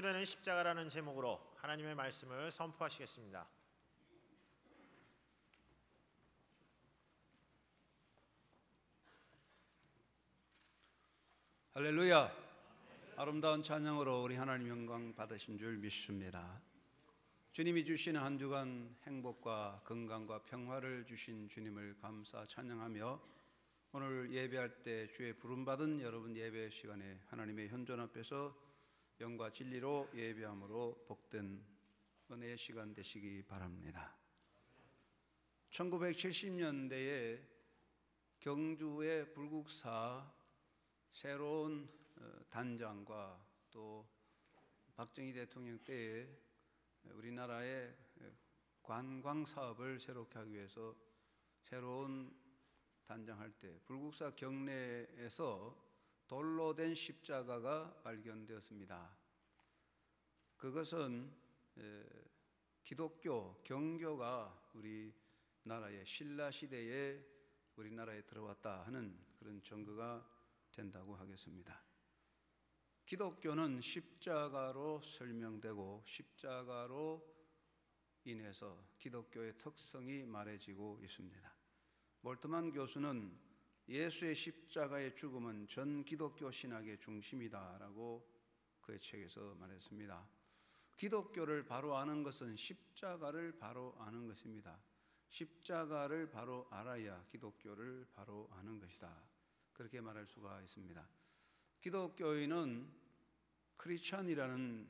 상주되는 십자가라는 제목으로 하나님의 말씀을 선포하시겠습니다. 할렐루야. 아름다운 찬양으로 우리 하나님 영광 받으신 줄 믿습니다. 주님이 주시는 한 주간 행복과 건강과 평화를 주신 주님을 감사 찬양하며 오늘 예배할 때 주의 부름받은 여러분 예배 시간에 하나님의 현존 앞에서 영과 진리로 예배함으로 복된 은혜의 시간 되시기 바랍니다. 1970년대에 경주의 불국사 새로운 단장과 또 박정희 대통령 때에 우리나라의 관광 사업을 새롭게 하기 위해서 새로운 단장할 때 불국사 경내에서 돌로 된 십자가가 발견되었습니다. 그것은 기독교 경교가 우리나라의 신라 시대에 우리나라에 들어왔다 하는 그런 증거가 된다고 하겠습니다. 기독교는 십자가로 설명되고 십자가로 인해서 기독교의 특성이 말해지고 있습니다. 몰트만 교수는 예수의 십자가의 죽음은 전 기독교 신학의 중심이다라고 그의 책에서 말했습니다. 기독교를 바로 아는 것은 십자가를 바로 아는 것입니다. 십자가를 바로 알아야 기독교를 바로 아는 것이다. 그렇게 말할 수가 있습니다. 기독교인은 크리스찬이라는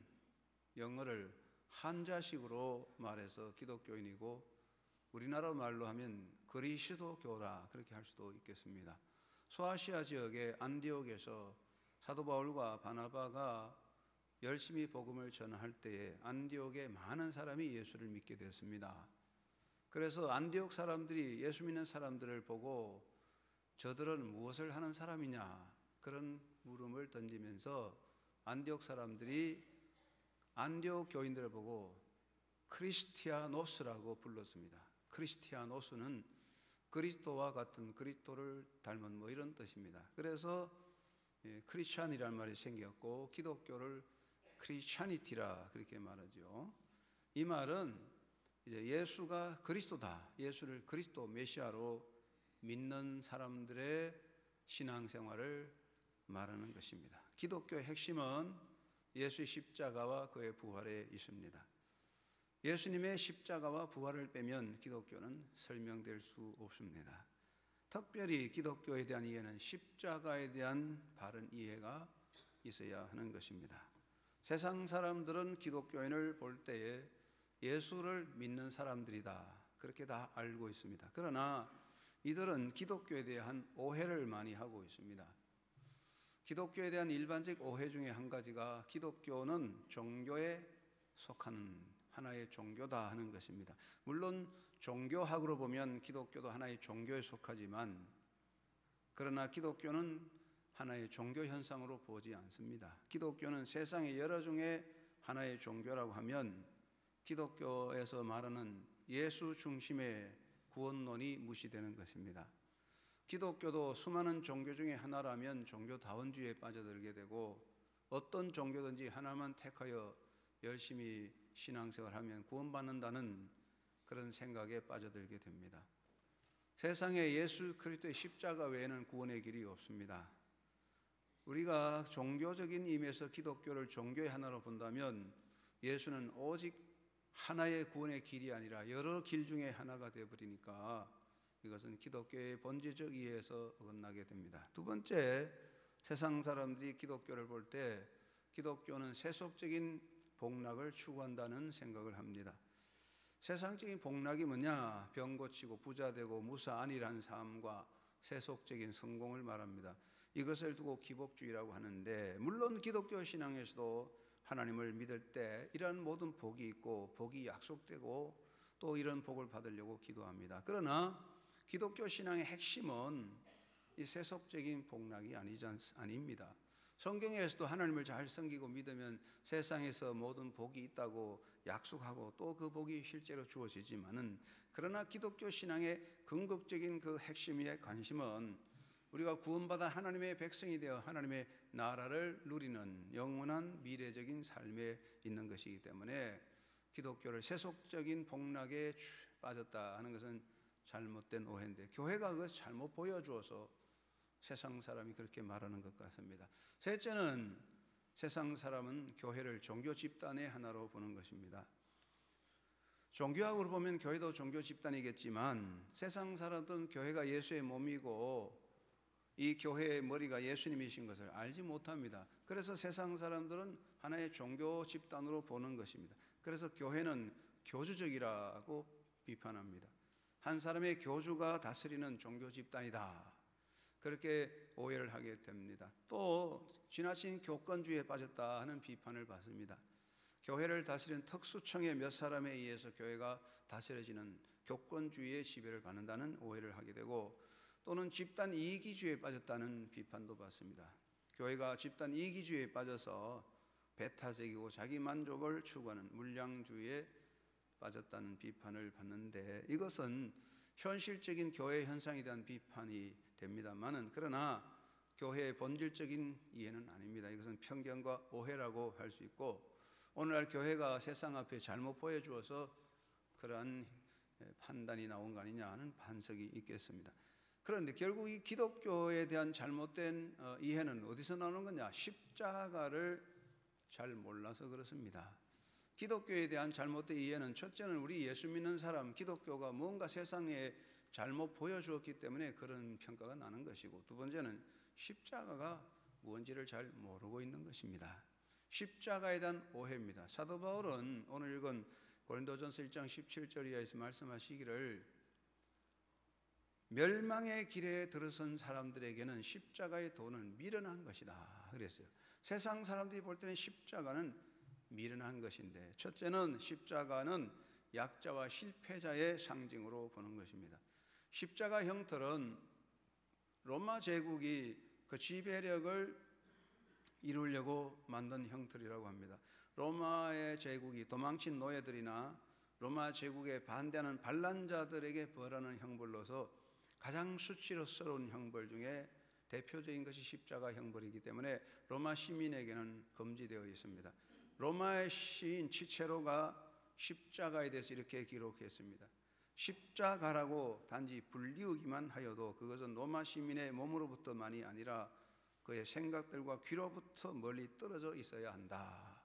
영어를 한자식으로 말해서 기독교인이고 우리나라 말로 하면 그리스도교라 그렇게 할 수도 있겠습니다. 소아시아 지역의 안디옥에서 사도 바울과 바나바가 열심히 복음을 전할 때에 안디옥에 많은 사람이 예수를 믿게 되었습니다. 그래서 안디옥 사람들이 예수 믿는 사람들을 보고 저들은 무엇을 하는 사람이냐 그런 물음을 던지면서 안디옥 사람들이 안디옥 교인들을 보고 크리스티아노스라고 불렀습니다. 크리스티아노스는 그리스도와 같은 그리스도를 닮은 이런 뜻입니다. 그래서 크리스찬이라는 말이 생겼고 기독교를 크리스찬이티라 그렇게 말하죠. 이 말은 이제 예수가 그리스도다, 예수를 그리스도 메시아로 믿는 사람들의 신앙생활을 말하는 것입니다. 기독교의 핵심은 예수의 십자가와 그의 부활에 있습니다. 예수님의 십자가와 부활을 빼면 기독교는 설명될 수 없습니다. 특별히 기독교에 대한 이해는 십자가에 대한 바른 이해가 있어야 하는 것입니다. 세상 사람들은 기독교인을 볼 때에 예수를 믿는 사람들이다 그렇게 다 알고 있습니다. 그러나 이들은 기독교에 대한 오해를 많이 하고 있습니다. 기독교에 대한 일반적 오해 중에 한 가지가 기독교는 종교에 속하는 하나의 종교다 하는 것입니다. 물론 종교학으로 보면 기독교도 하나의 종교에 속하지만 그러나 기독교는 하나의 종교 현상으로 보지 않습니다. 기독교는 세상의 여러 중에 하나의 종교라고 하면 기독교에서 말하는 예수 중심의 구원론이 무시되는 것입니다. 기독교도 수많은 종교 중에 하나라면 종교다원주의에 빠져들게 되고 어떤 종교든지 하나만 택하여 열심히 신앙생활하면 구원받는다는 그런 생각에 빠져들게 됩니다. 세상에 예수 그리스도의 십자가 외에는 구원의 길이 없습니다. 우리가 종교적인 의미에서 기독교를 종교의 하나로 본다면 예수는 오직 하나의 구원의 길이 아니라 여러 길 중에 하나가 되어버리니까 이것은 기독교의 본질적 이해에서 어긋나게 됩니다. 두 번째, 세상 사람들이 기독교를 볼 때 기독교는 세속적인 복락을 추구한다는 생각을 합니다. 세상적인 복락이 뭐냐? 병 고치고 부자 되고 무사안일한 삶과 세속적인 성공을 말합니다. 이것을 두고 기복주의라고 하는데 물론 기독교 신앙에서도 하나님을 믿을 때 이런 모든 복이 있고 복이 약속되고 또 이런 복을 받으려고 기도합니다. 그러나 기독교 신앙의 핵심은 이 세속적인 복락이 아닙니다. 성경에서도 하나님을 잘 섬기고 믿으면 세상에서 모든 복이 있다고 약속하고 또 그 복이 실제로 주어지지만은 그러나 기독교 신앙의 궁극적인 그 핵심의 관심은 우리가 구원받아 하나님의 백성이 되어 하나님의 나라를 누리는 영원한 미래적인 삶에 있는 것이기 때문에 기독교를 세속적인 복락에 빠졌다 하는 것은 잘못된 오해인데, 교회가 그것을 잘못 보여주어서 세상 사람이 그렇게 말하는 것 같습니다. 셋째는, 세상 사람은 교회를 종교 집단의 하나로 보는 것입니다. 종교학으로 보면 교회도 종교 집단이겠지만 세상 사람들은 교회가 예수의 몸이고 이 교회의 머리가 예수님이신 것을 알지 못합니다. 그래서 세상 사람들은 하나의 종교 집단으로 보는 것입니다. 그래서 교회는 교주적이라고 비판합니다. 한 사람의 교주가 다스리는 종교 집단이다, 그렇게 오해를 하게 됩니다. 또 지나친 교권주의에 빠졌다 하는 비판을 받습니다. 교회를 다스리는 특수청의 몇 사람에 의해서 교회가 다스려지는 교권주의의 지배를 받는다는 오해를 하게 되고, 또는 집단 이기주의에 빠졌다는 비판도 받습니다. 교회가 집단 이기주의에 빠져서 배타적이고 자기 만족을 추구하는 물량주의에 빠졌다는 비판을 받는데, 이것은 현실적인 교회 현상에 대한 비판이 됩니다만은, 그러나 교회의 본질적인 이해는 아닙니다. 이것은 편견과 오해라고 할 수 있고, 오늘날 교회가 세상 앞에 잘못 보여주어서 그러한 판단이 나온 거 아니냐 하는 반석이 있겠습니다. 그런데 결국 이 기독교에 대한 잘못된 이해는 어디서 나오는 거냐? 십자가를 잘 몰라서 그렇습니다. 기독교에 대한 잘못된 이해는, 첫째는 우리 예수 믿는 사람, 기독교가 뭔가 세상에 잘못 보여주었기 때문에 그런 평가가 나는 것이고, 두 번째는 십자가가 뭔지를 잘 모르고 있는 것입니다. 십자가에 대한 오해입니다. 사도 바울은 오늘 읽은 고린도전서 1장 17절 이하에서 말씀하시기를, 멸망의 길에 들어선 사람들에게는 십자가의 도는 미련한 것이다 그랬어요. 세상 사람들이 볼 때는 십자가는 미련한 것인데, 첫째는 십자가는 약자와 실패자의 상징으로 보는 것입니다. 십자가 형틀은 로마 제국이 그 지배력을 이루려고 만든 형틀이라고 합니다. 로마의 제국이 도망친 노예들이나 로마 제국에 반대하는 반란자들에게 벌하는 형벌로서 가장 수치스러운 형벌 중에 대표적인 것이 십자가 형벌이기 때문에 로마 시민에게는 금지되어 있습니다. 로마의 시인 치체로가 십자가에 대해서 이렇게 기록했습니다. 십자가라고 단지 불리우기만 하여도 그것은 로마 시민의 몸으로부터만이 아니라 그의 생각들과 귀로부터 멀리 떨어져 있어야 한다.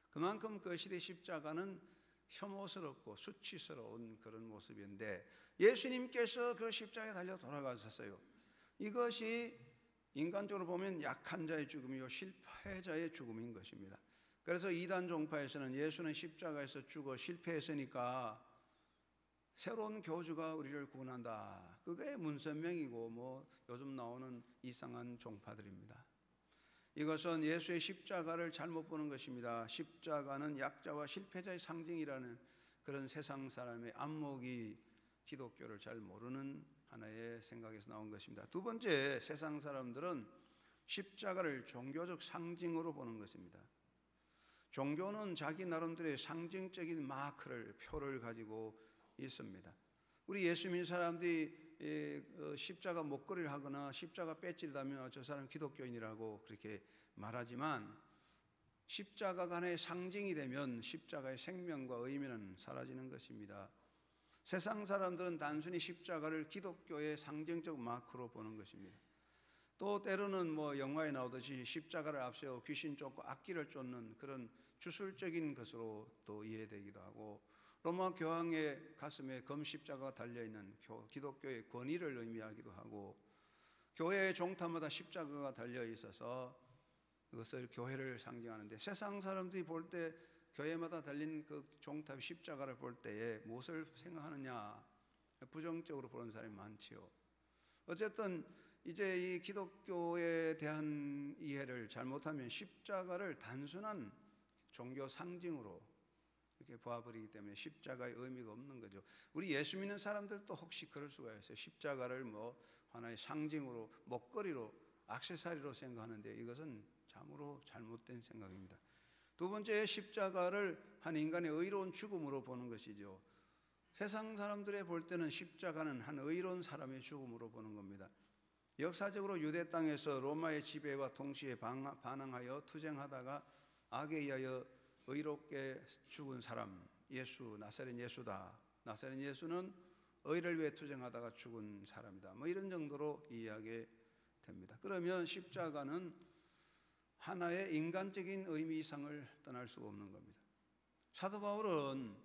그만큼 그 시대 십자가는 혐오스럽고 수치스러운 그런 모습인데, 예수님께서 그 십자가에 달려 돌아가셨어요. 이것이 인간적으로 보면 약한 자의 죽음이요 실패자의 죽음인 것입니다. 그래서 이단 종파에서는 예수는 십자가에서 죽어 실패했으니까 새로운 교주가 우리를 구원한다, 그게 문선명이고 뭐 요즘 나오는 이상한 종파들입니다. 이것은 예수의 십자가를 잘못 보는 것입니다. 십자가는 약자와 실패자의 상징이라는 그런 세상 사람의 안목이 기독교를 잘 모르는 하나의 생각에서 나온 것입니다. 두 번째, 세상 사람들은 십자가를 종교적 상징으로 보는 것입니다. 종교는 자기 나름대로의 상징적인 마크를, 표를 가지고 있습니다. 우리 예수 믿는 사람들이 십자가 목걸이를 하거나 십자가 배지를 달면 저 사람 기독교인이라고 그렇게 말하지만, 십자가가 하나의 상징이 되면 십자가의 생명과 의미는 사라지는 것입니다. 세상 사람들은 단순히 십자가를 기독교의 상징적 마크로 보는 것입니다. 또 때로는 뭐 영화에 나오듯이 십자가를 앞세워 귀신 쫓고 악기를 쫓는 그런 주술적인 것으로 또 이해되기도 하고, 로마 교황의 가슴에 금 십자가가 달려있는 기독교의 권위를 의미하기도 하고, 교회의 종탑마다 십자가가 달려있어서 그것을 교회를 상징하는데, 세상 사람들이 볼 때 교회마다 달린 그 종탑 십자가를 볼 때에 무엇을 생각하느냐, 부정적으로 보는 사람이 많지요. 어쨌든 이제 이 기독교에 대한 이해를 잘못하면 십자가를 단순한 종교 상징으로 이렇게 보아버리기 때문에 십자가의 의미가 없는 거죠. 우리 예수 믿는 사람들도 혹시 그럴 수가 있어요. 십자가를 뭐 하나의 상징으로, 먹거리로, 액세서리로 생각하는데 이것은 참으로 잘못된 생각입니다. 두 번째, 십자가를 한 인간의 의로운 죽음으로 보는 것이죠. 세상 사람들의 볼 때는 십자가는 한 의로운 사람의 죽음으로 보는 겁니다. 역사적으로 유대 땅에서 로마의 지배와 동시에 반항하여 투쟁하다가 악에 의하여 의롭게 죽은 사람, 예수, 나사렛 예수다. 나사렛 예수는 의를 위해 투쟁하다가 죽은 사람이다. 뭐 이런 정도로 이해하게 됩니다. 그러면 십자가는 하나의 인간적인 의미 이상을 떠날 수가 없는 겁니다. 사도 바울은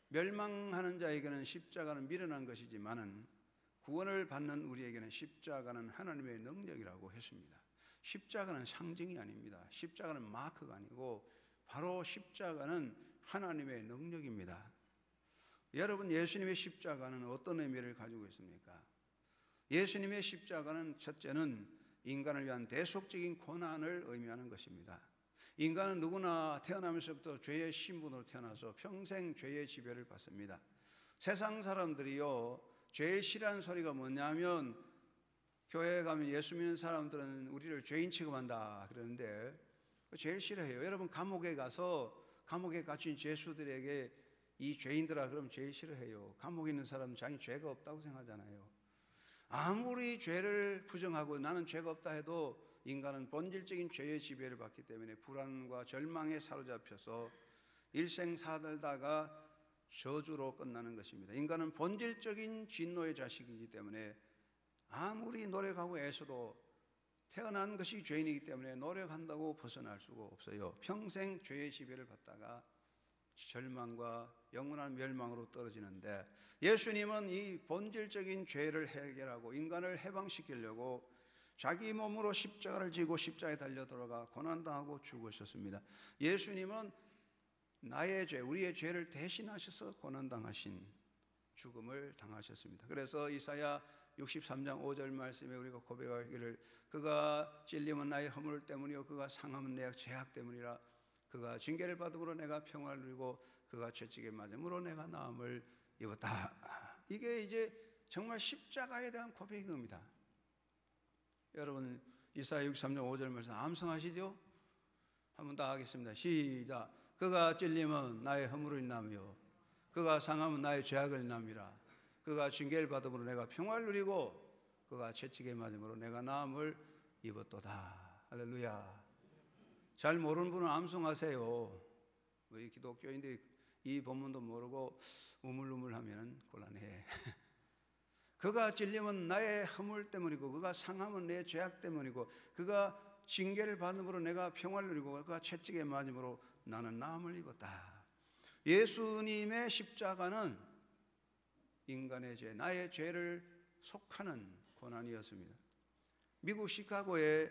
멸망하는 자에게는 십자가는 미련한 것이지만은 구원을 받는 우리에게는 십자가는 하나님의 능력이라고 했습니다. 십자가는 상징이 아닙니다. 십자가는 마크가 아니고 바로 십자가는 하나님의 능력입니다. 여러분, 예수님의 십자가는 어떤 의미를 가지고 있습니까? 예수님의 십자가는 첫째는 인간을 위한 대속적인 고난을 의미하는 것입니다. 인간은 누구나 태어나면서부터 죄의 신분으로 태어나서 평생 죄의 지배를 받습니다. 세상 사람들이요, 제일 싫어하는 소리가 뭐냐면 교회에 가면 예수 믿는 사람들은 우리를 죄인 취급한다 그러는데 제일 싫어해요. 여러분, 감옥에 가서 감옥에 갇힌 죄수들에게 이 죄인들아 그러면 제일 싫어해요. 감옥에 있는 사람은 자기 죄가 없다고 생각하잖아요. 아무리 죄를 부정하고 나는 죄가 없다 해도 인간은 본질적인 죄의 지배를 받기 때문에 불안과 절망에 사로잡혀서 일생 살다가 저주로 끝나는 것입니다. 인간은 본질적인 진노의 자식이기 때문에 아무리 노력하고 애써도 태어난 것이 죄인이기 때문에 노력한다고 벗어날 수가 없어요. 평생 죄의 지배를 받다가 절망과 영원한 멸망으로 떨어지는데 예수님은 이 본질적인 죄를 해결하고 인간을 해방시키려고 자기 몸으로 십자가를 지고 십자가에 달려 돌아가 고난당하고 죽으셨습니다. 예수님은 나의 죄, 우리의 죄를 대신하셔서 고난당하신 죽음을 당하셨습니다. 그래서 이사야 63장 5절 말씀에 우리가 고백하기를 그가 찔림은 나의 허물 때문이요 그가 상함은 내 죄악 때문이라 그가 징계를 받음으로 내가 평화를 누리고 그가 채찍에 맞음으로 내가 나음을 입었다. 이게 이제 정말 십자가에 대한 고백인 겁니다. 여러분, 이사야 63장 5절 말씀 암송하시죠? 한번 다 하겠습니다. 시작. 그가 찔림은 나의 허물을 인하며 그가 상함은 나의 죄악을 인함이라. 그가 징계를 받음으로 내가 평화를 누리고 그가 채찍에 맞음으로 내가 나음을 입었도다. 할렐루야. 잘 모르는 분은 암송하세요. 우리 기독교인들이 이 본문도 모르고 우물우물하면 곤란해. 그가 찔림은 나의 허물 때문이고 그가 상함은 내 죄악 때문이고 그가 징계를 받음으로 내가 평화를 누리고 그가 채찍에 맞음으로 나는 나음을 입었다. 예수님의 십자가는 인간의 죄, 나의 죄를 속하는 고난이었습니다. 미국 시카고에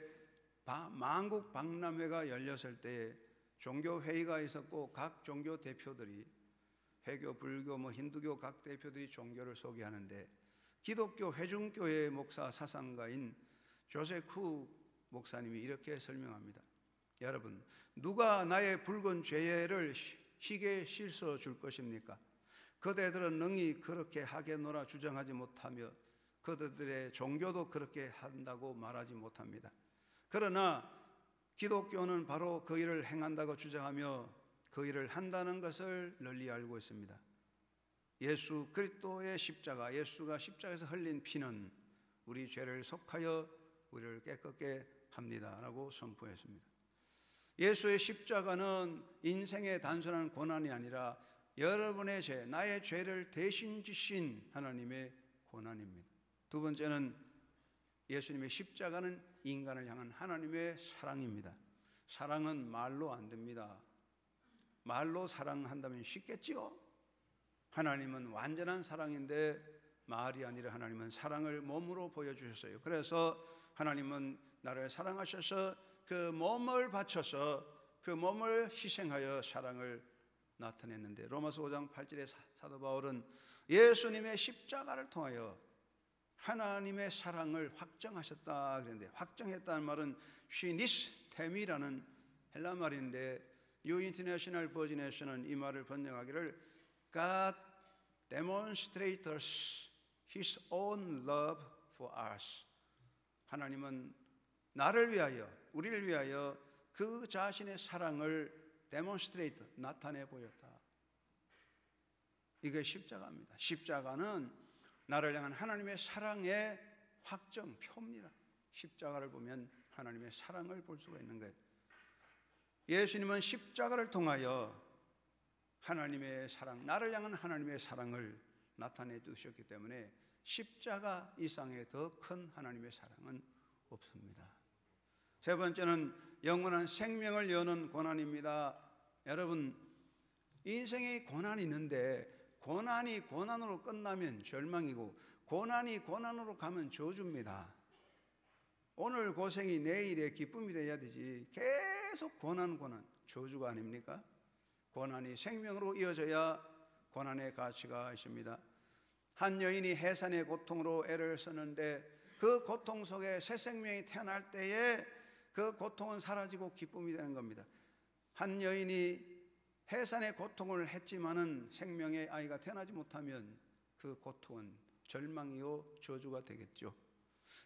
만국 박람회가 열렸을 때 종교회의가 있었고 각 종교 대표들이 회교, 불교, 힌두교 각 대표들이 종교를 소개하는데 기독교 회중교회 목사 사상가인 조셉 후 목사님이 이렇게 설명합니다. 여러분, 누가 나의 붉은 죄를 희게 씻어 줄 것입니까? 그대들은 능히 그렇게 하겠노라 주장하지 못하며 그들의 종교도 그렇게 한다고 말하지 못합니다. 그러나 기독교는 바로 그 일을 행한다고 주장하며 그 일을 한다는 것을 널리 알고 있습니다. 예수 그리스도의 십자가, 예수가 십자가에서 흘린 피는 우리 죄를 속하여 우리를 깨끗게 합니다라고 선포했습니다. 예수의 십자가는 인생의 단순한 고난이 아니라 여러분의 죄, 나의 죄를 대신 지신 하나님의 고난입니다. 두 번째는 예수님의 십자가는 인간을 향한 하나님의 사랑입니다. 사랑은 말로 안 됩니다. 말로 사랑한다면 쉽겠지요? 하나님은 완전한 사랑인데 말이 아니라 하나님은 사랑을 몸으로 보여주셨어요. 그래서 하나님은 나를 사랑하셔서 그 몸을 바쳐서 그 몸을 희생하여 사랑을 나타냈는데 로마서 5장 8절에 사도 바울은 예수님의 십자가를 통하여 하나님의 사랑을 확정하셨다 그랬는데 확정했다는 말은 시니스템이라는 헬라 말인데 뉴 인터내셔널 버지네이션은 이 말을 번역하기를 God demonstrates His own love for us. 하나님은 나를 위하여, 우리를 위하여 그 자신의 사랑을 demonstrate, 나타내 보였다. 이게 십자가입니다. 십자가는 나를 향한 하나님의 사랑의 확정표입니다. 십자가를 보면 하나님의 사랑을 볼 수가 있는 거예요. 예수님은 십자가를 통하여 하나님의 사랑, 나를 향한 하나님의 사랑을 나타내 주셨기 때문에 십자가 이상의 더 큰 하나님의 사랑은 없습니다. 세 번째는 영원한 생명을 여는 고난입니다. 여러분, 인생에 고난이 있는데 고난이 고난으로 끝나면 절망이고 고난이 고난으로 가면 저주입니다. 오늘 고생이 내일의 기쁨이 되어야 되지 계속 고난 저주가 아닙니까? 고난이 생명으로 이어져야 고난의 가치가 있습니다. 한 여인이 해산의 고통으로 애를 썼는데 그 고통 속에 새 생명이 태어날 때에 그 고통은 사라지고 기쁨이 되는 겁니다. 한 여인이 해산의 고통을 했지만은 생명의 아이가 태어나지 못하면 그 고통은 절망이요 저주가 되겠죠.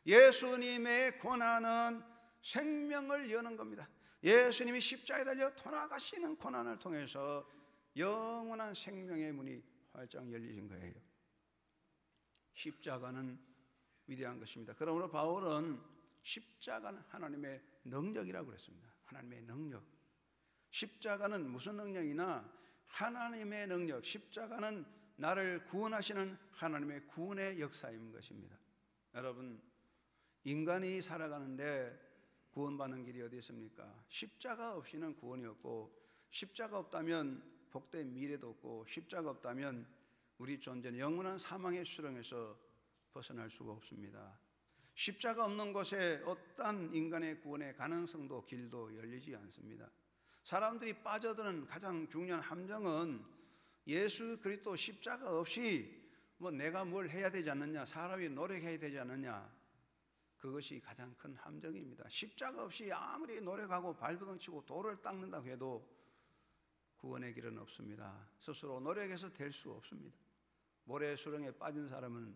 예수님의 고난은 생명을 여는 겁니다. 예수님이 십자가에 달려 돌아가시는 고난을 통해서 영원한 생명의 문이 활짝 열리신 거예요. 십자가는 위대한 것입니다. 그러므로 바울은 십자가는 하나님의 능력이라고 그랬습니다. 하나님의 능력. 십자가는 무슨 능력이나 하나님의 능력. 십자가는 나를 구원하시는 하나님의 구원의 역사인 것입니다. 여러분, 인간이 살아가는데 구원받는 길이 어디 있습니까? 십자가 없이는 구원이 없고, 십자가 없다면 복된 미래도 없고, 십자가 없다면 우리 존재는 영원한 사망의 수렁에서 벗어날 수가 없습니다. 십자가 없는 곳에 어떤 인간의 구원의 가능성도 길도 열리지 않습니다. 사람들이 빠져드는 가장 중요한 함정은 예수 그리스도 십자가 없이 내가 뭘 해야 되지 않느냐, 사람이 노력해야 되지 않느냐, 그것이 가장 큰 함정입니다. 십자가 없이 아무리 노력하고 발버둥 치고 돌을 닦는다고 해도 구원의 길은 없습니다. 스스로 노력해서 될 수 없습니다. 모래 수렁에 빠진 사람은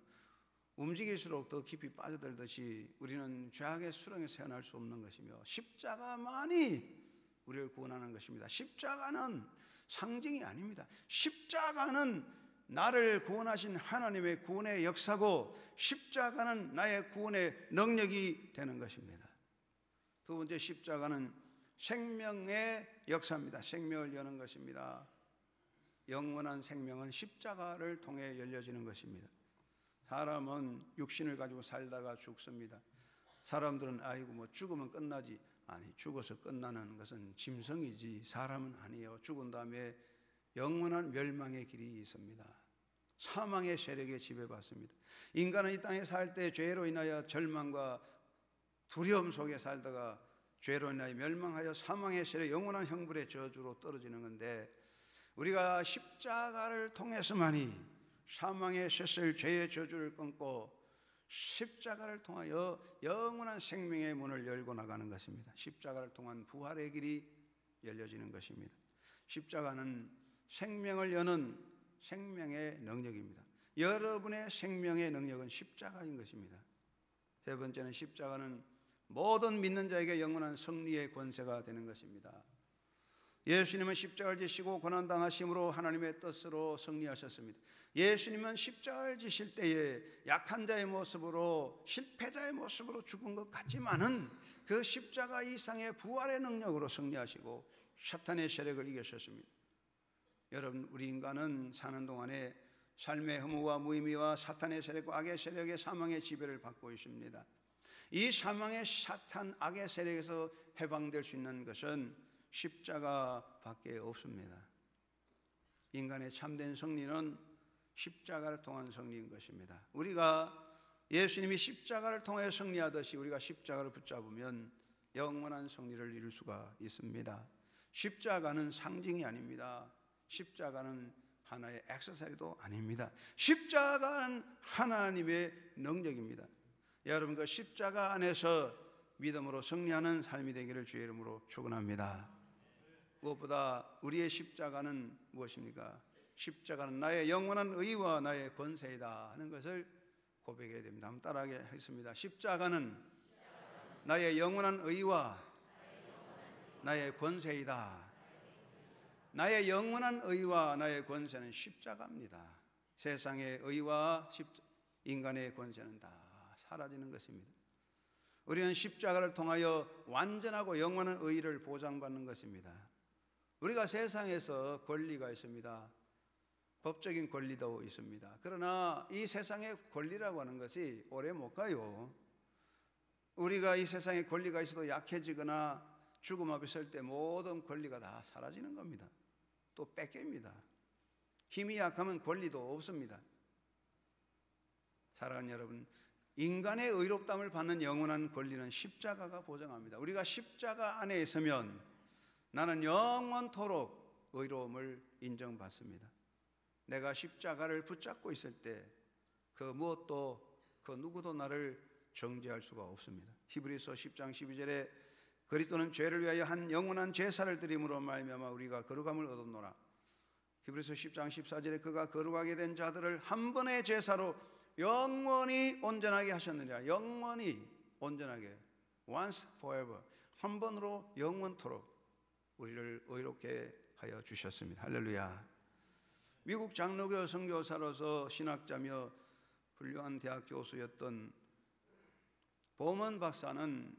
움직일수록 더 깊이 빠져들듯이 우리는 죄악의 수렁에서 헤어날 수 없는 것이며 십자가만이 우리를 구원하는 것입니다. 십자가는 상징이 아닙니다. 십자가는 나를 구원하신 하나님의 구원의 역사고 십자가는 나의 구원의 능력이 되는 것입니다. 두 번째, 십자가는 생명의 역사입니다. 생명을 여는 것입니다. 영원한 생명은 십자가를 통해 열려지는 것입니다. 사람은 육신을 가지고 살다가 죽습니다. 사람들은 아이고 죽으면 끝나지. 아니, 죽어서 끝나는 것은 짐승이지 사람은 아니에요. 죽은 다음에 영원한 멸망의 길이 있습니다. 사망의 세력에 지배받습니다. 인간은 이 땅에 살 때 죄로 인하여 절망과 두려움 속에 살다가 죄로 인하여 멸망하여 사망의 세력, 영원한 형벌의 저주로 떨어지는 건데, 우리가 십자가를 통해서만이 사망의 쇠슬, 죄의 저주를 끊고 십자가를 통하여 영원한 생명의 문을 열고 나가는 것입니다. 십자가를 통한 부활의 길이 열려지는 것입니다. 십자가는 생명을 여는 생명의 능력입니다. 여러분의 생명의 능력은 십자가인 것입니다. 세 번째는 십자가는 모든 믿는 자에게 영원한 승리의 권세가 되는 것입니다. 예수님은 십자가를 지시고 고난당하심으로 하나님의 뜻으로 승리하셨습니다. 예수님은 십자가를 지실 때에 약한 자의 모습으로, 실패자의 모습으로 죽은 것 같지만은 그 십자가 이상의 부활의 능력으로 승리하시고 사탄의 세력을 이기셨습니다. 여러분, 우리 인간은 사는 동안에 삶의 허무와 무의미와 사탄의 세력과 악의 세력의 사망의 지배를 받고 있습니다. 이 사망의 사탄, 악의 세력에서 해방될 수 있는 것은 십자가밖에 없습니다. 인간의 참된 승리는 십자가를 통한 승리인 것입니다. 우리가 예수님이 십자가를 통해 승리하듯이 우리가 십자가를 붙잡으면 영원한 승리를 이룰 수가 있습니다. 십자가는 상징이 아닙니다. 십자가는 하나의 액세서리도 아닙니다. 십자가는 하나님의 능력입니다. 여러분, 그 십자가 안에서 믿음으로 승리하는 삶이 되기를 주의 이름으로 축원합니다. 무엇보다 우리의 십자가는 무엇입니까? 십자가는 나의 영원한 의와 나의 권세이다 하는 것을 고백해야 됩니다. 한번 따라하게 하겠습니다. 십자가는 나의 영원한 의와 나의 권세이다. 나의 영원한 의와 나의 권세는 십자가입니다. 세상의 의와 인간의 권세는 다 사라지는 것입니다. 우리는 십자가를 통하여 완전하고 영원한 의를 보장받는 것입니다. 우리가 세상에서 권리가 있습니다. 법적인 권리도 있습니다. 그러나 이 세상의 권리라고 하는 것이 오래 못 가요. 우리가 이 세상에 권리가 있어도 약해지거나 죽음 앞에 설 때 모든 권리가 다 사라지는 겁니다. 또 뺏깁니다. 힘이 약하면 권리도 없습니다. 사랑하는 여러분, 인간의 의롭다함을 받는 영원한 권리는 십자가가 보장합니다. 우리가 십자가 안에 있으면 나는 영원토록 의로움을 인정받습니다. 내가 십자가를 붙잡고 있을 때 그 무엇도 그 누구도 나를 정죄할 수가 없습니다. 히브리서 10장 12절에 그리스도는 죄를 위하여 한 영원한 제사를 드림으로 말미암아 우리가 거룩함을 얻었노라. 히브리서 10장 14절에 그가 거룩하게 된 자들을 한 번의 제사로 영원히 온전하게 하셨느니라. 영원히 온전하게, once forever, 한 번으로 영원토록 우리를 의롭게 하여 주셨습니다. 할렐루야. 미국 장로교 선교사로서 신학자며 훌륭한 대학 교수였던 보먼 박사는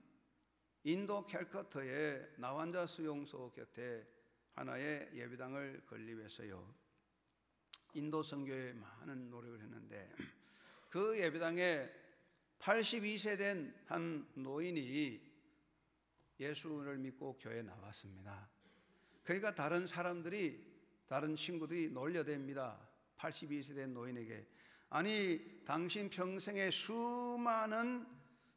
인도 캘커터의 나환자 수용소 곁에 하나의 예배당을 건립해서요, 인도 선교에 많은 노력을 했는데 그 예배당에 82세 된 한 노인이 예수를 믿고 교회에 나왔습니다. 그러니까 다른 친구들이 놀려댑니다. 82세 된 노인에게, 아니 당신 평생에 수많은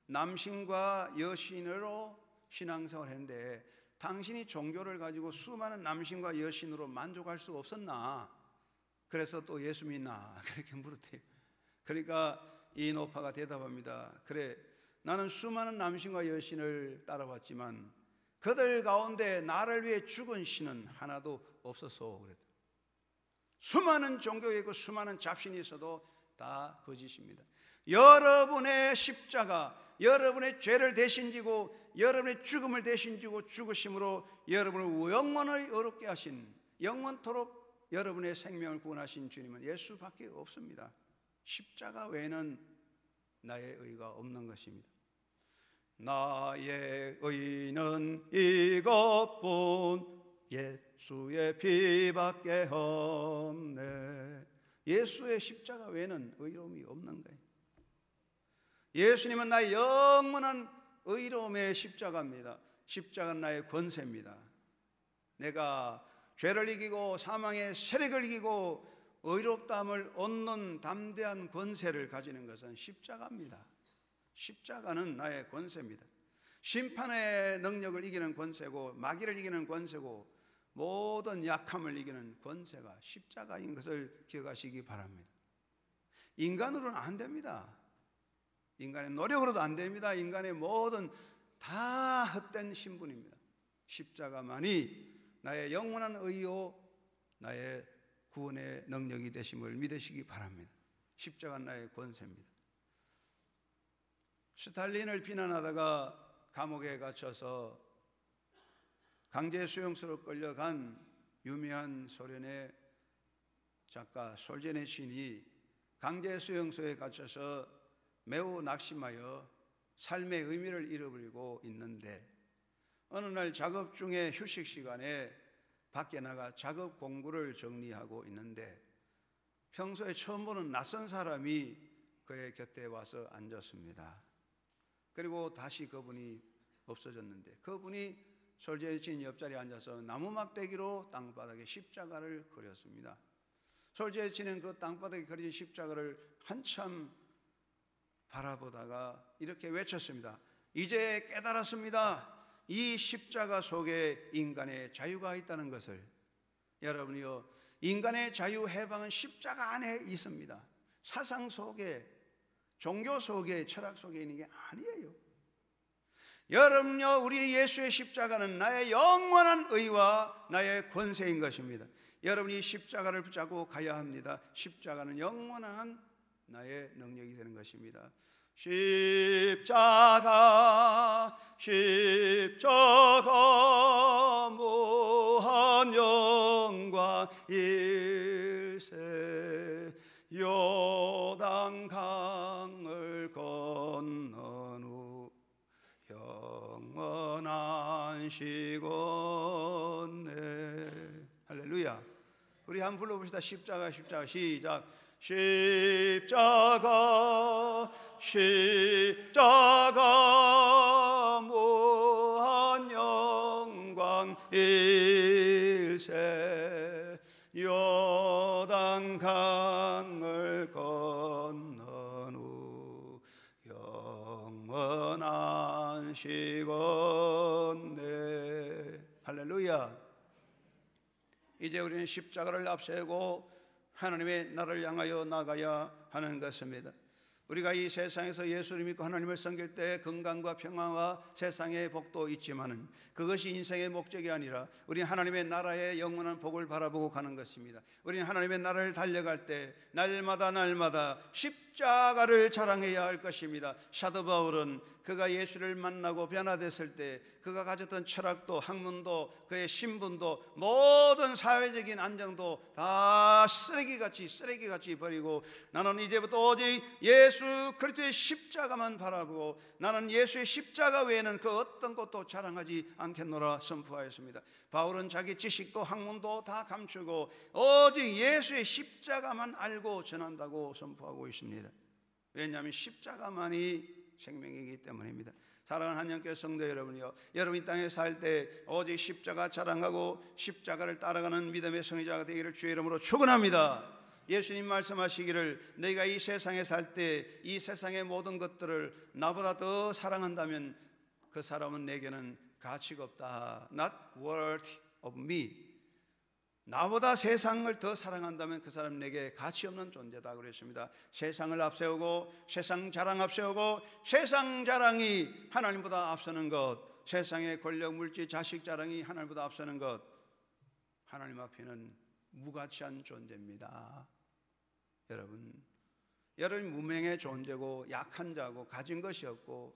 남신과 여신으로 신앙생활을 했는데 당신이 종교를 가지고 수많은 남신과 여신으로 만족할 수 없었나? 그래서 또 예수 믿나? 그렇게 물었대요. 그러니까 이 노파가 대답합니다. 그래, 나는 수많은 남신과 여신을 따라봤지만 그들 가운데 나를 위해 죽은 신은 하나도 없었어. 그랬다. 수많은 종교가 있고 수많은 잡신이 있어도 다 거짓입니다. 여러분의 십자가, 여러분의 죄를 대신 지고 여러분의 죽음을 대신 지고 죽으심으로 여러분을 영원히 어렵게 하신, 영원토록 여러분의 생명을 구원하신 주님은 예수밖에 없습니다. 십자가 외에는 나의 의가 없는 것입니다. 나의 의는 이것뿐 예수의 피밖에 없네. 예수의 십자가 외에는 의로움이 없는 거예요. 예수님은 나의 영원한 의로움의 십자가입니다. 십자가는 나의 권세입니다. 내가 죄를 이기고 사망의 세력을 이기고 의롭다함을 얻는 담대한 권세를 가지는 것은 십자가입니다. 십자가는 나의 권세입니다. 심판의 능력을 이기는 권세고 마귀를 이기는 권세고 모든 약함을 이기는 권세가 십자가인 것을 기억하시기 바랍니다. 인간으로는 안 됩니다. 인간의 노력으로도 안 됩니다. 인간의 모든 다 헛된 신분입니다. 십자가만이 나의 영원한 의요 나의 구원의 능력이 되심을 믿으시기 바랍니다. 십자가는 나의 권세입니다. 스탈린을 비난하다가 감옥에 갇혀서 강제 수용소로 끌려간 유명한 소련의 작가 솔제니친이 강제 수용소에 갇혀서 매우 낙심하여 삶의 의미를 잃어버리고 있는데 어느 날 작업 중에 휴식 시간에 밖에 나가 작업 공구를 정리하고 있는데 평소에 처음 보는 낯선 사람이 그의 곁에 와서 앉았습니다. 그리고 다시 그분이 없어졌는데 그분이 솔제니친 옆자리에 앉아서 나무 막대기로 땅바닥에 십자가를 그렸습니다. 솔제니친은 그 땅바닥에 그려진 십자가를 한참 바라보다가 이렇게 외쳤습니다. 이제 깨달았습니다. 이 십자가 속에 인간의 자유가 있다는 것을. 여러분이요, 인간의 자유 해방은 십자가 안에 있습니다. 사상 속에, 종교 속에, 철학 속에 있는 게 아니에요. 여러분요, 우리 예수의 십자가는 나의 영원한 의와 나의 권세인 것입니다. 여러분이 십자가를 붙잡고 가야 합니다. 십자가는 영원한 나의 능력이 되는 것입니다. 십자가 무한 영광 일세 요단강을 건너 안시곤네. 할렐루야. 우리 한번 불러봅시다. 십자가 십자가 시작. 십자가 십자가 무한 영광 일세 요단강을 건넌 후 영원한 시건네. 할렐루야. 이제 우리는 십자가를 앞세우고 하나님의 나라를 향하여 나가야 하는 것입니다. 우리가 이 세상에서 예수를 믿고 하나님을 섬길 때 건강과 평화와 세상의 복도 있지만은 그것이 인생의 목적이 아니라 우리는 하나님의 나라의 영원한 복을 바라보고 가는 것입니다. 우리는 하나님의 나라를 달려갈 때 날마다 십자가를 자랑해야 할 것입니다. 사도 바울은 그가 예수를 만나고 변화됐을 때 그가 가졌던 철학도 학문도 그의 신분도 모든 사회적인 안정도 다 쓰레기같이 버리고 나는 이제부터 오직 예수 그리스도의 십자가만 바라보고 나는 예수의 십자가 외에는 그 어떤 것도 자랑하지 않겠노라 선포하였습니다. 바울은 자기 지식도 학문도 다 감추고 오직 예수의 십자가만 알고 전한다고 선포하고 있습니다. 왜냐하면 십자가만이 생명이기 때문입니다. 사랑하는 한영교회 성도 여러분이요, 여러분 이 땅에 살 때 오직 십자가 자랑하고 십자가를 따라가는 믿음의 성리자가 되기를 주의 이름으로 축원합니다. 예수님 말씀하시기를 내가 이 세상에 살 때 이 세상의 모든 것들을 나보다 더 사랑한다면 그 사람은 내게는 가치가 없다. Not worthy of me. 나보다 세상을 더 사랑한다면 그 사람 내게 가치 없는 존재다 그랬습니다. 세상을 앞세우고 세상 자랑 앞세우고 세상 자랑이 하나님보다 앞서는 것, 세상의 권력, 물질, 자식 자랑이 하나님보다 앞서는 것, 하나님 앞에는 무가치한 존재입니다. 여러분 무명의 존재고 약한 자고 가진 것이 없고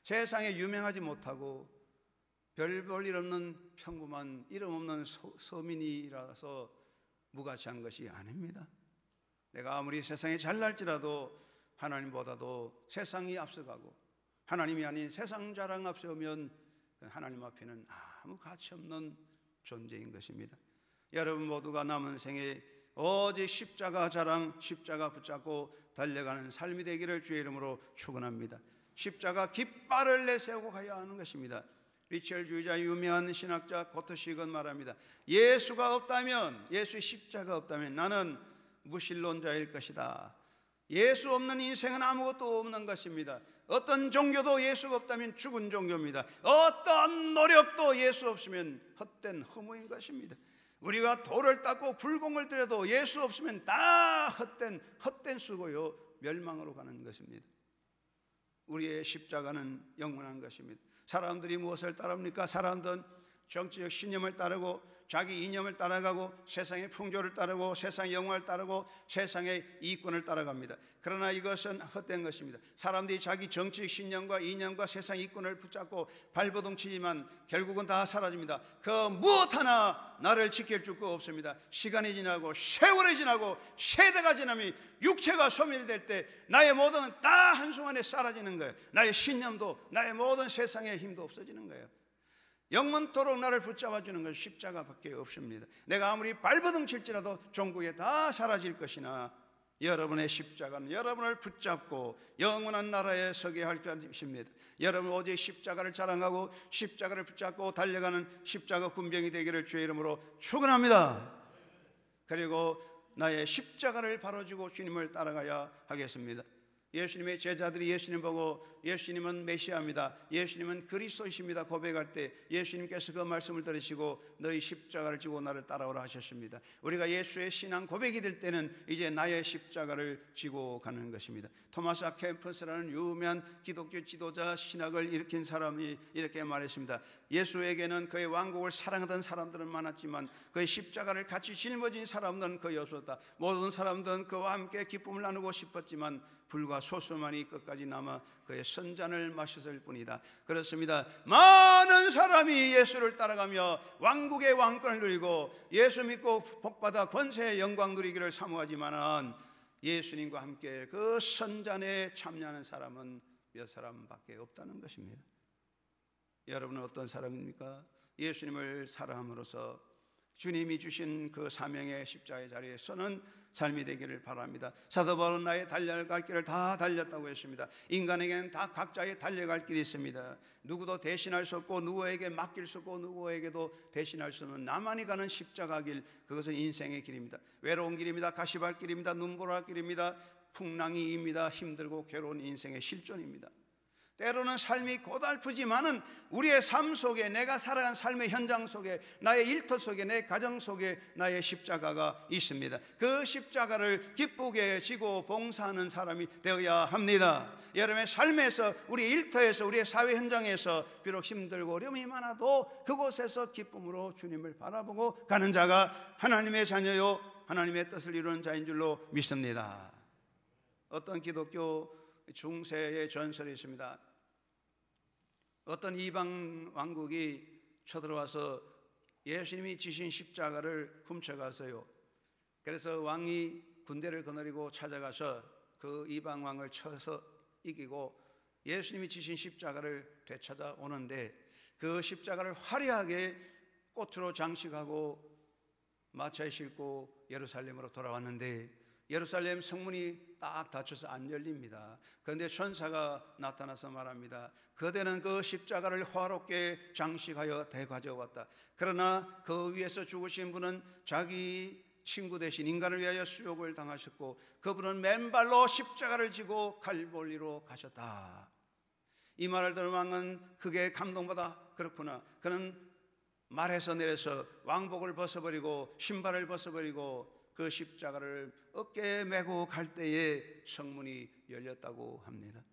세상에 유명하지 못하고 별 볼 일 없는 평범한 이름 없는 서민이라서 무가치한 것이 아닙니다. 내가 아무리 세상에 잘날지라도 하나님보다도 세상이 앞서가고 하나님이 아닌 세상 자랑 앞세우면 하나님 앞에는 아무 가치 없는 존재인 것입니다. 여러분 모두가 남은 생에 오직 십자가 자랑, 십자가 붙잡고 달려가는 삶이 되기를 주의 이름으로 축원합니다. 십자가 깃발을 내세우고 가야 하는 것입니다. 리처주의자 유명한 신학자 고트식은 말합니다. 예수가 없다면, 예수의 십자가 없다면 나는 무신론자일 것이다. 예수 없는 인생은 아무것도 없는 것입니다. 어떤 종교도 예수가 없다면 죽은 종교입니다. 어떤 노력도 예수 없으면 헛된 허무인 것입니다. 우리가 돌을 닦고 불공을 들여도 예수 없으면 다 헛된 수고요 멸망으로 가는 것입니다. 우리의 십자가는 영원한 것입니다. 사람들이 무엇을 따릅니까? 사람들은 정치적 신념을 따르고 자기 이념을 따라가고 세상의 풍조를 따르고 세상의 영화를 따르고 세상의 이권을 따라갑니다. 그러나 이것은 헛된 것입니다. 사람들이 자기 정치적 신념과 이념과 세상 이권을 붙잡고 발버둥 치지만 결국은 다 사라집니다. 그 무엇 하나 나를 지킬 줄 거 없습니다. 시간이 지나고 세월이 지나고 세대가 지나면 육체가 소멸될 때 나의 모든 건 다 한순간에 사라지는 거예요. 나의 신념도 나의 모든 세상의 힘도 없어지는 거예요. 영원토록 나를 붙잡아주는 건 십자가밖에 없습니다. 내가 아무리 발버둥 칠지라도 종국에 다 사라질 것이나 여러분의 십자가는 여러분을 붙잡고 영원한 나라에 서게 할 것입니다. 여러분 오직 십자가를 자랑하고 십자가를 붙잡고 달려가는 십자가 군병이 되기를 주의 이름으로 축원합니다. 그리고 나의 십자가를 바로쥐고 주님을 따라가야 하겠습니다. 예수님의 제자들이 예수님 보고 예수님은 메시아입니다, 예수님은 그리스도이십니다 고백할 때 예수님께서 그 말씀을 들으시고 너희 십자가를 지고 나를 따라오라 하셨습니다. 우리가 예수의 신앙 고백이 될 때는 이제 나의 십자가를 지고 가는 것입니다. 토마스 아 캠퍼스라는 유명한 기독교 지도자 신학을 일으킨 사람이 이렇게 말했습니다. 예수에게는 그의 왕국을 사랑하던 사람들은 많았지만 그의 십자가를 같이 짊어진 사람들은 거의 없었다. 모든 사람들은 그와 함께 기쁨을 나누고 싶었지만 불과 소수만이 끝까지 남아 그의 선잔을 마셨을 뿐이다. 그렇습니다. 많은 사람이 예수를 따라가며 왕국의 왕권을 누리고 예수 믿고 복받아 권세의 영광 누리기를 사모하지만은 예수님과 함께 그 선잔에 참여하는 사람은 몇 사람밖에 없다는 것입니다. 여러분은 어떤 사람입니까? 예수님을 사랑함으로써 주님이 주신 그 사명의 십자가의 자리에 서는 삶이 되기를 바랍니다. 사도 바울은 나의 달려갈 길을 다 달렸다고 했습니다. 인간에게는 다 각자의 달려갈 길이 있습니다. 누구도 대신할 수 없고 누구에게 맡길 수 없고 누구에게도 대신할 수 없는 나만이 가는 십자가 길, 그것은 인생의 길입니다. 외로운 길입니다. 가시밭 길입니다. 눈보라 길입니다. 풍랑이입니다. 힘들고 괴로운 인생의 실존입니다. 때로는 삶이 고달프지만은 우리의 삶 속에, 내가 살아간 삶의 현장 속에, 나의 일터 속에, 내 가정 속에 나의 십자가가 있습니다. 그 십자가를 기쁘게 지고 봉사하는 사람이 되어야 합니다. 여러분의 삶에서, 우리 일터에서, 우리의 사회 현장에서 비록 힘들고 어려움이 많아도 그곳에서 기쁨으로 주님을 바라보고 가는 자가 하나님의 자녀요 하나님의 뜻을 이루는 자인 줄로 믿습니다. 어떤 기독교 중세의 전설이 있습니다. 어떤 이방 왕국이 쳐들어와서 예수님이 지신 십자가를 훔쳐가서요. 그래서 왕이 군대를 거느리고 찾아가서 그 이방 왕을 쳐서 이기고 예수님이 지신 십자가를 되찾아 오는데, 그 십자가를 화려하게 꽃으로 장식하고 마차에 싣고 예루살렘으로 돌아왔는데 예루살렘 성문이 딱 닫혀서 안 열립니다. 그런데 천사가 나타나서 말합니다. 그대는 그 십자가를 화롭게 장식하여 대가져왔다. 그러나 그 위에서 죽으신 분은 자기 친구 대신 인간을 위하여 수욕을 당하셨고 그분은 맨발로 십자가를 지고 갈보리로 가셨다. 이 말을 들은 왕은 크게 감동받아, 그렇구나, 그는 말에서 내려서 왕복을 벗어버리고 신발을 벗어버리고 그 십자가를 어깨에 메고 갈 때에 성문이 열렸다고 합니다.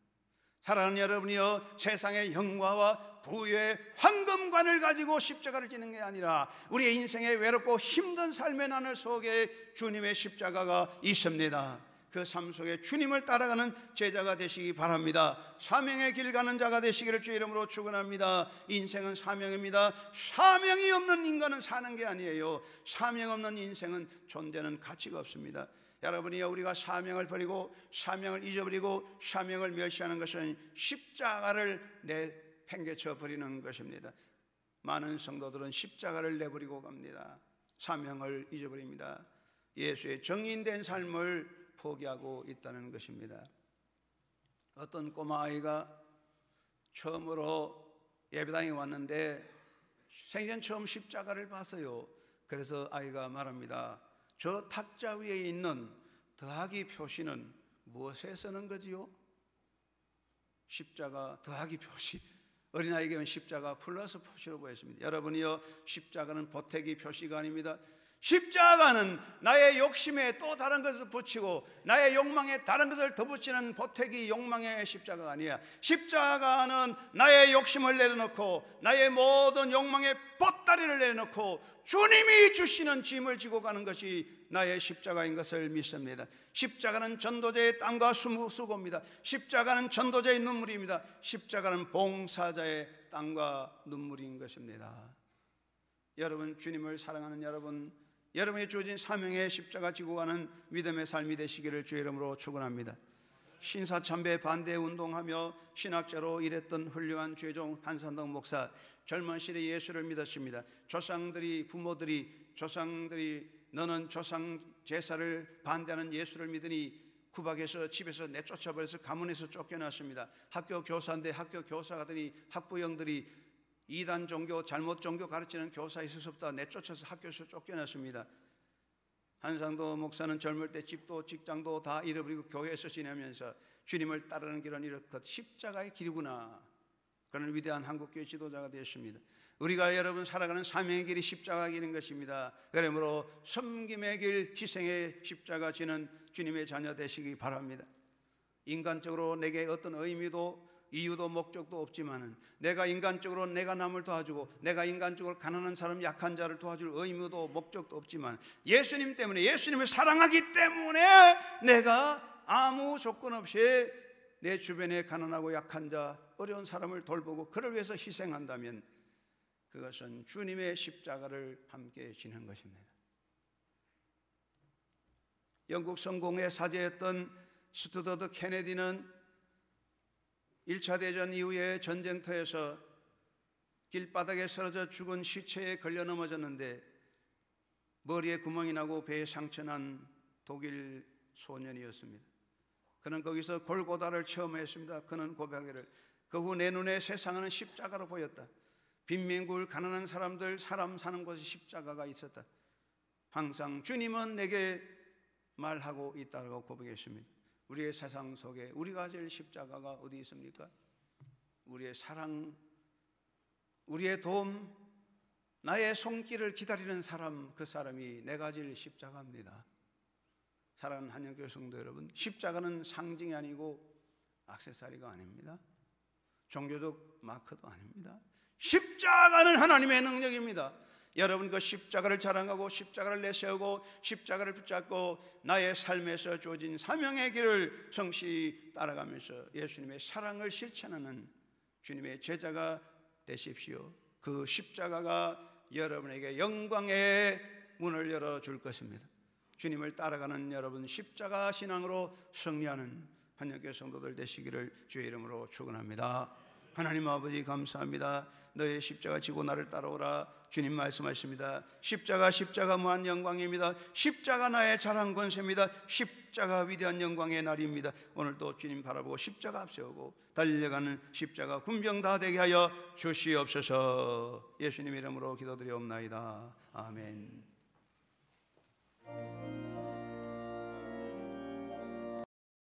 사랑하는 여러분이여, 세상의 영광과 부의 황금관을 가지고 십자가를 지는 게 아니라 우리의 인생의 외롭고 힘든 삶의 나늘 속에 주님의 십자가가 있습니다. 그 삶 속에 주님을 따라가는 제자가 되시기 바랍니다. 사명의 길 가는 자가 되시기를 주의 이름으로 축원합니다. 인생은 사명입니다. 사명이 없는 인간은 사는 게 아니에요. 사명 없는 인생은 존재는 가치가 없습니다. 여러분이요, 우리가 사명을 버리고 사명을 잊어버리고 사명을 멸시하는 것은 십자가를 내팽개쳐 버리는 것입니다. 많은 성도들은 십자가를 내버리고 갑니다. 사명을 잊어버립니다. 예수의 정인된 삶을 포기하고 있다는 것입니다. 어떤 꼬마 아이가 처음으로 예배당에 왔는데 생전 처음 십자가를 봤어요. 그래서 아이가 말합니다. 저 탁자 위에 있는 더하기 표시는 무엇에 쓰는 거지요? 십자가 더하기 표시. 어린아이에게는 십자가 플러스 표시로 보였습니다. 여러분이요, 십자가는 보태기 표시가 아닙니다. 십자가는 나의 욕심에 또 다른 것을 붙이고 나의 욕망에 다른 것을 더 붙이는 보태기 욕망의 십자가가 아니야. 십자가는 나의 욕심을 내려놓고 나의 모든 욕망의 보따리를 내려놓고 주님이 주시는 짐을 지고 가는 것이 나의 십자가인 것을 믿습니다. 십자가는 전도자의 땀과 수고입니다. 십자가는 전도자의 눈물입니다. 십자가는 봉사자의 땀과 눈물인 것입니다. 여러분, 주님을 사랑하는 여러분, 여러분이 주어진 사명의 십자가 지고 가는 믿음의 삶이 되시기를 주의 이름으로 축원합니다. 신사참배 반대 운동하며 신학자로 일했던 훌륭한 죄종 한산동 목사, 젊은 시절에 예수를 믿었습니다. 조상들이 너는 조상 제사를 반대하는 예수를 믿으니 구박해서 집에서 내쫓아버려서 가문에서 쫓겨났습니다. 학교 교사인데 학교 교사가 되니 학부형들이 이단 종교, 잘못 종교 가르치는 교사 있을 수 없다 내쫓아서 학교에서 쫓겨났습니다. 한상도 목사는 젊을 때 집도 직장도 다 잃어버리고 교회에서 지내면서 주님을 따르는 길은 이렇듯 십자가의 길이구나, 그런 위대한 한국교회 지도자가 되었습니다. 우리가 여러분 살아가는 사명의 길이 십자가 길인 것입니다. 그러므로 섬김의 길, 희생의 십자가 지는 주님의 자녀 되시기 바랍니다. 인간적으로 내게 어떤 의미도 이유도 목적도 없지만은 내가 인간적으로 내가 남을 도와주고 내가 인간적으로 가난한 사람, 약한 자를 도와줄 의무도 목적도 없지만 예수님 때문에, 예수님을 사랑하기 때문에 내가 아무 조건 없이 내 주변에 가난하고 약한 자, 어려운 사람을 돌보고 그를 위해서 희생한다면 그것은 주님의 십자가를 함께 지는 것입니다. 영국 성공의 사제였던 스튜어트 케네디는 1차 대전 이후에 전쟁터에서 길바닥에 쓰러져 죽은 시체에 걸려 넘어졌는데 머리에 구멍이 나고 배에 상처난 독일 소년이었습니다. 그는 거기서 골고다를 체험했습니다. 그는 고백하기를 그 후 내 눈에 세상은 십자가로 보였다. 빈민굴 가난한 사람들 사람 사는 곳에 십자가가 있었다. 항상 주님은 내게 말하고 있다고 고백했습니다. 우리의 세상 속에 우리가 가질 십자가가 어디 있습니까? 우리의 사랑, 우리의 도움, 나의 손길을 기다리는 사람, 그 사람이 내가 가질 십자가입니다. 사랑하는 한영교회 성도 여러분, 십자가는 상징이 아니고 액세서리가 아닙니다. 종교적 마크도 아닙니다. 십자가는 하나님의 능력입니다. 여러분 그 십자가를 자랑하고 십자가를 내세우고 십자가를 붙잡고 나의 삶에서 주어진 사명의 길을 성실히 따라가면서 예수님의 사랑을 실천하는 주님의 제자가 되십시오. 그 십자가가 여러분에게 영광의 문을 열어줄 것입니다. 주님을 따라가는 여러분 십자가 신앙으로 승리하는 한영교회 성도들 되시기를 주의 이름으로 축원합니다. 하나님 아버지 감사합니다. 너의 십자가 지고 나를 따라오라. 주님 말씀하십니다. 십자가 무한 영광입니다. 십자가 나의 자랑 권세입니다. 십자가 위대한 영광의 날입니다. 오늘도 주님 바라보고 십자가 앞세우고 달려가는 십자가 군병 다 되게 하여 주시옵소서. 예수님 이름으로 기도드리옵나이다. 아멘.